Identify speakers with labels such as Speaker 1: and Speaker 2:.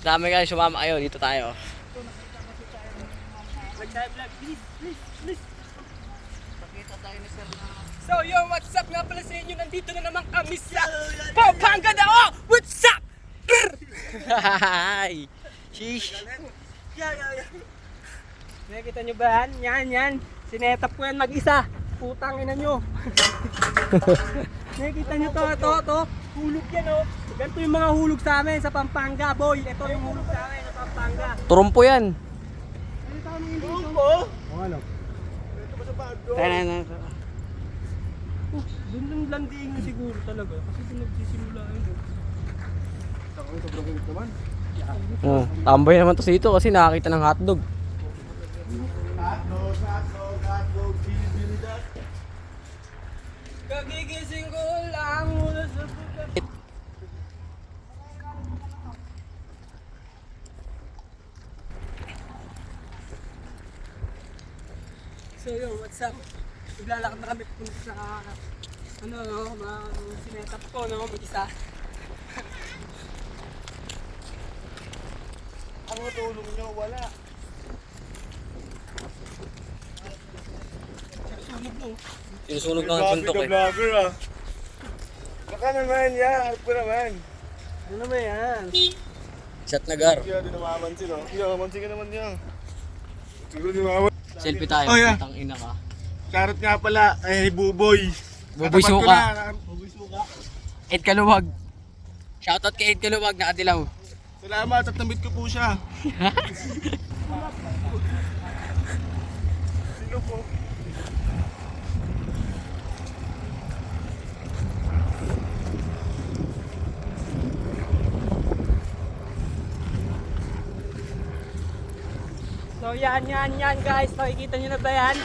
Speaker 1: Dami kayo sumama kayo. Dito tayo.
Speaker 2: Please. Pakita tayo ni sir na... So, yo, what's up nga pala sa inyo? Nandito na naman kami sa Pampanga na. Oh, what's up?
Speaker 1: Hi! Sheesh!
Speaker 2: Nakikita nyo ba yan? Yan. Sinetap ko yan mag-isa. Putang ina nyo. Nakikita nyo to. Hulog yan, oh. Ganito yung mga hulog sa amin sa Pampanga, boy. Ito yung hulog sa amin sa Pampanga.
Speaker 1: Turumpo yan.
Speaker 2: Turumpo? Oo, ano? Doon lang landing na siguro talaga. Kasi doon nagsisimula yun. Sobrang init naman.
Speaker 1: Oh, tambay naman to dito kasi nakakita ng hotdog.
Speaker 2: Hotdog, bilibilidat. Kagigising ko lang mula sa buka. So yo, what's up? Naglalakad na kami punta sa sinetap ko, mag-isa. Ang tulong nyo, wala. Sunog mo.
Speaker 1: Sinusunog ng suntok eh.
Speaker 3: Vlogger ah. Baka naman yan, harap ko naman.
Speaker 2: Ano naman yan?
Speaker 1: Shot na gar.
Speaker 3: Kaya di namamansin oh. Kaya mamansin ka naman yan. Siguro di namamansin.
Speaker 1: Selfie tayo.
Speaker 3: Oh, yeah.
Speaker 1: Tang ina ka.
Speaker 3: Karot nga pala, Buboy.
Speaker 1: Buboy
Speaker 3: Katapat ko
Speaker 1: suka.
Speaker 3: na, Buboy suka.
Speaker 1: Ed Kaluwag. Shoutout kay Ed Kaluwag, nakadilaw.
Speaker 3: Salamat at namit ko po siya. Sino po?
Speaker 2: So yan guys, nakikita nyo na ba yan?